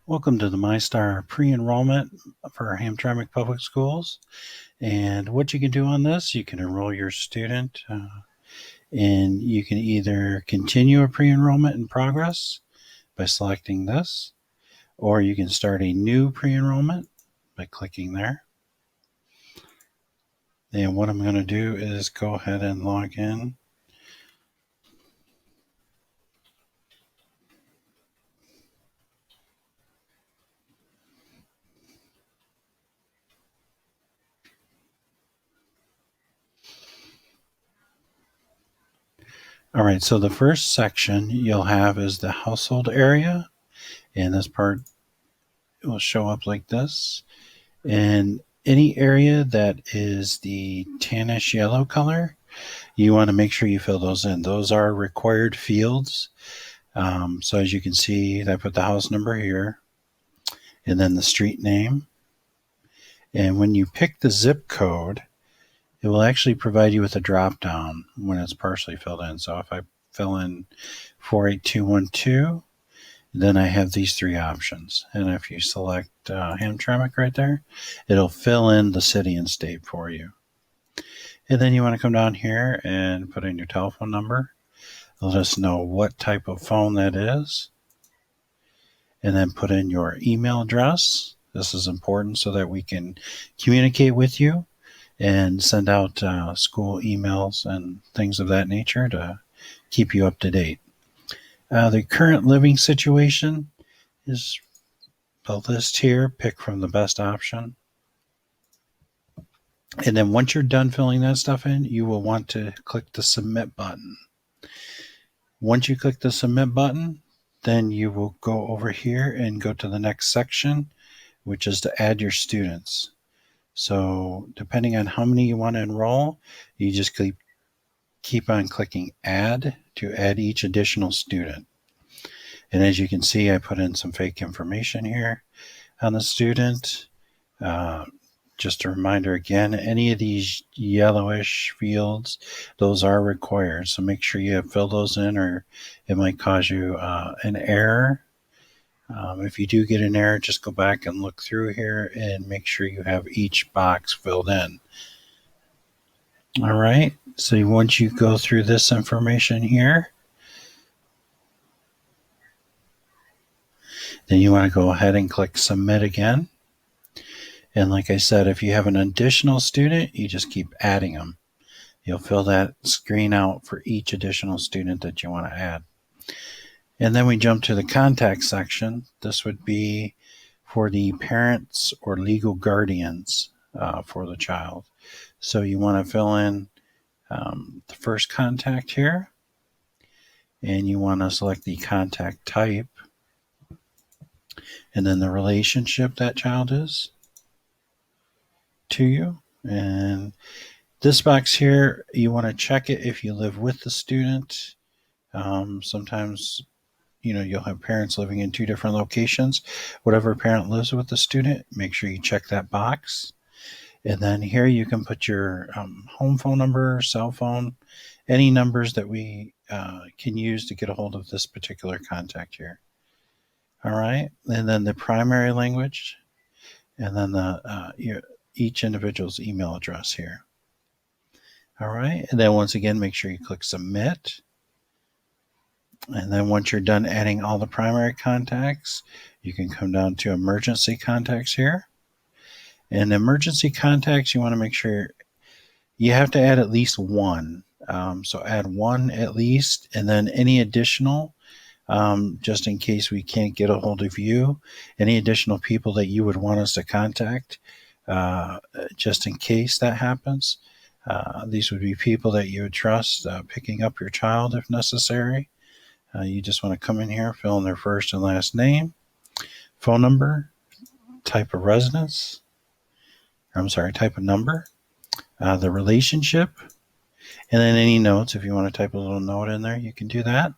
Welcome to the Mistar Pre-Enrollment for Hamtramck Public Schools. And what you can do on this, you can enroll your student and you can either continue a pre-enrollment in progress by selecting this, or you can start a new pre-enrollment by clicking there. And what I'm going to do is go ahead and log in. All right, so the first section you'll have is the household area, and this part will show up like this. And any area that is the tannish yellow color, you want to make sure you fill those in. Those are required fields. So as you can see, I put the house number here and then the street name. And when you pick the zip code, it will actually provide you with a drop down when it's partially filled in. So if I fill in 48212, then I have these three options. And if you select Hamtramck right there, it'll fill in the city and state for you. And then you want to come down here and put in your telephone number. Let us know what type of phone that is. And then put in your email address. This is important so that we can communicate with you and send out school emails and things of that nature to keep you up to date. The current living situation is the list here. Pick from the best option. And then once you're done filling that stuff in, you will want to click the submit button. Once you click the submit button, then you will go over here and go to the next section, which is to add your students. So depending on how many you want to enroll, you just keep on clicking add to add each additional student. And as you can see, I put in some fake information here on the student. Just a reminder again, any of these yellowish fields, those are required. So make sure you fill those in or it might cause you an error. If you do get an error, just go back and look through here and make sure you have each box filled in. All right, so once you go through this information here, then you want to go ahead and click submit again. And like I said, if you have an additional student, you just keep adding them. You'll fill that screen out for each additional student that you want to add. And then we jump to the contact section. This would be for the parents or legal guardians for the child. So you want to fill in the first contact here, and you want to select the contact type, and then the relationship that child is to you. And this box here, you want to check it if you live with the student. Sometimes you'll have parents living in two different locations. Whatever parent lives with the student, make sure you check that box. And then here you can put your home phone number, cell phone, any numbers that we can use to get a hold of this particular contact here. All right, and then the primary language, and then each individual's email address here. All right, and then once again, make sure you click submit. And then once you're done adding all the primary contacts, you can come down to emergency contacts here. And emergency contacts, you want to make sure you have to add at least one. So add one at least, and then any additional, just in case we can't get a hold of you, any additional people that you would want us to contact, just in case that happens. These would be people that you would trust picking up your child if necessary. You just want to come in here, fill in their first and last name, phone number, type of residence, type of number, the relationship, and then any notes. If you want to type a little note in there, you can do that.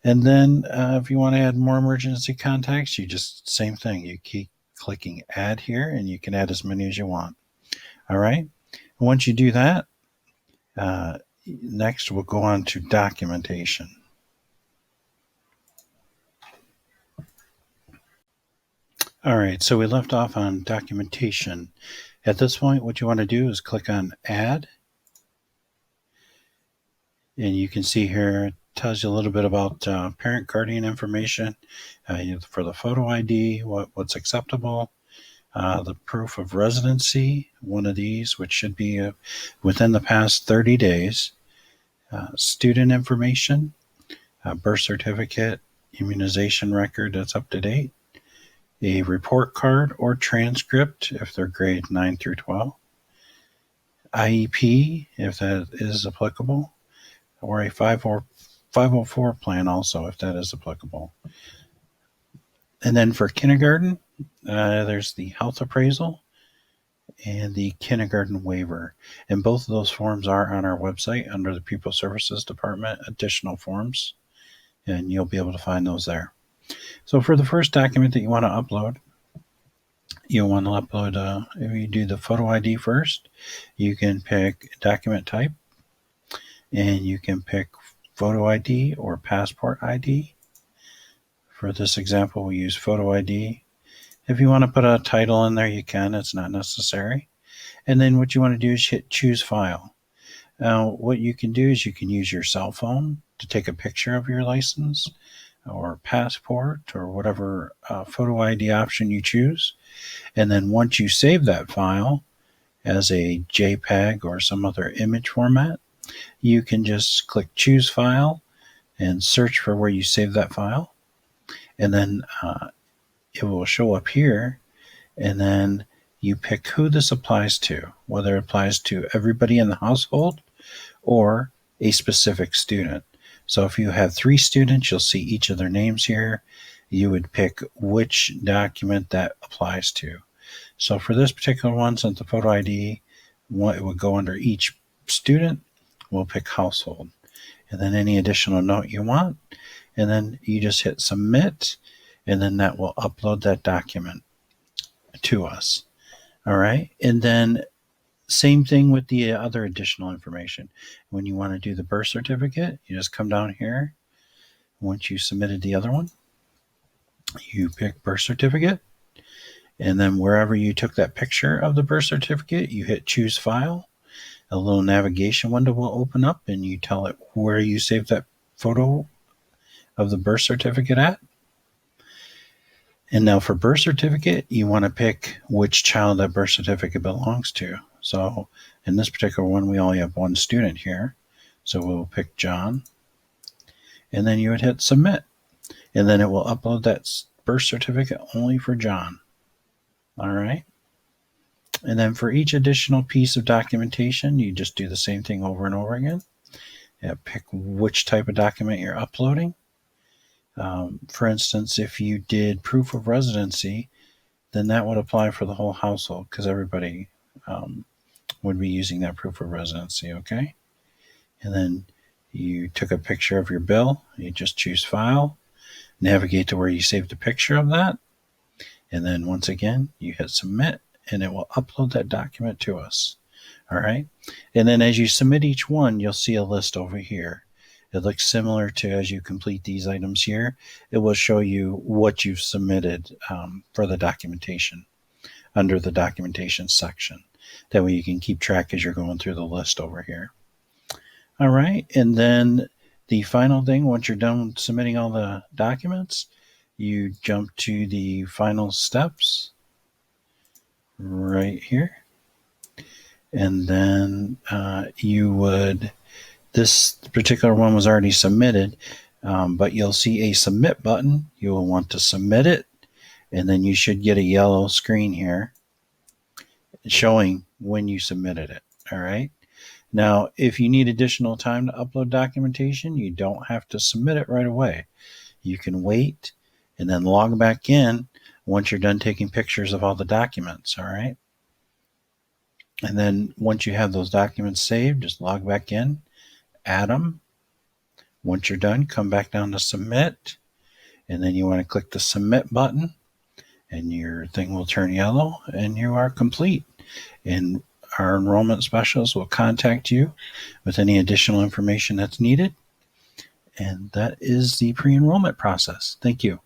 And then if you want to add more emergency contacts, you just, same thing. You keep clicking add here, and you can add as many as you want. All right. And once you do that, next we'll go on to documentation. All right, so we left off on documentation. At this point, what you want to do is click on Add, and you can see here it tells you a little bit about parent guardian information for the photo ID, what's acceptable, the proof of residency, one of these, which should be within the past 30 days, student information, birth certificate, immunization record that's up to date, a report card or transcript if they're grade 9 through 12, IEP if that is applicable, or a 504 plan also if that is applicable. And then for kindergarten, there's the health appraisal and the kindergarten waiver. And both of those forms are on our website under the Pupil Services Department, additional forms, and you'll be able to find those there. So for the first document that you want to upload, you'll want to upload, if you do the photo ID first, you can pick document type, and you can pick photo ID or passport ID. For this example, we use photo ID. If you want to put a title in there, you can. It's not necessary. And then what you want to do is hit choose file. Now, what you can do is you can use your cell phone to take a picture of your license or passport or whatever photo ID option you choose. And then once you save that file as a JPEG or some other image format, you can just click choose file and search for where you save that file. And then it will show up here. And then you pick who this applies to, whether it applies to everybody in the household or a specific student. So if you have 3 students, you'll see each of their names here. You would pick which document that applies to. So for this particular one, since the photo ID, it would go under each student, we'll pick household. And then any additional note you want, and then you just hit submit, and then that will upload that document to us. All right. And then same thing with the other additional information. When you want to do the birth certificate, you just come down here. Once you submitted the other one, you pick birth certificate. And then wherever you took that picture of the birth certificate, you hit choose file. A little navigation window will open up and you tell it where you saved that photo of the birth certificate at. And now for birth certificate, you want to pick which child that birth certificate belongs to. So in this particular one, we only have one student here. So we'll pick John. And then you would hit submit. And then it will upload that birth certificate only for John. All right. And then for each additional piece of documentation, you just do the same thing over and over again. Pick which type of document you're uploading. For instance, if you did proof of residency, then that would apply for the whole household because everybody would be using that proof of residency, okay? And then you took a picture of your bill. You just choose file, navigate to where you saved a picture of that, and then once again, you hit submit, and it will upload that document to us. All right. And then as you submit each one, you'll see a list over here. It looks similar to as you complete these items here. It will show you what you've submitted for the documentation under the documentation section. That way you can keep track as you're going through the list over here. All right. And then the final thing, once you're done submitting all the documents, you jump to the final steps right here. And then you would, this particular one was already submitted, but you'll see a submit button. You will want to submit it, and then you should get a yellow screen here showing when you submitted it. All right. Now, if you need additional time to upload documentation, you don't have to submit it right away. You can wait and then log back in once you're done taking pictures of all the documents. All right. And then once you have those documents saved, just log back in, add them. Once you're done, come back down to submit. And then you want to click the submit button and your thing will turn yellow and you are complete. And our enrollment specialist will contact you with any additional information that's needed. And that is the pre-enrollment process. Thank you.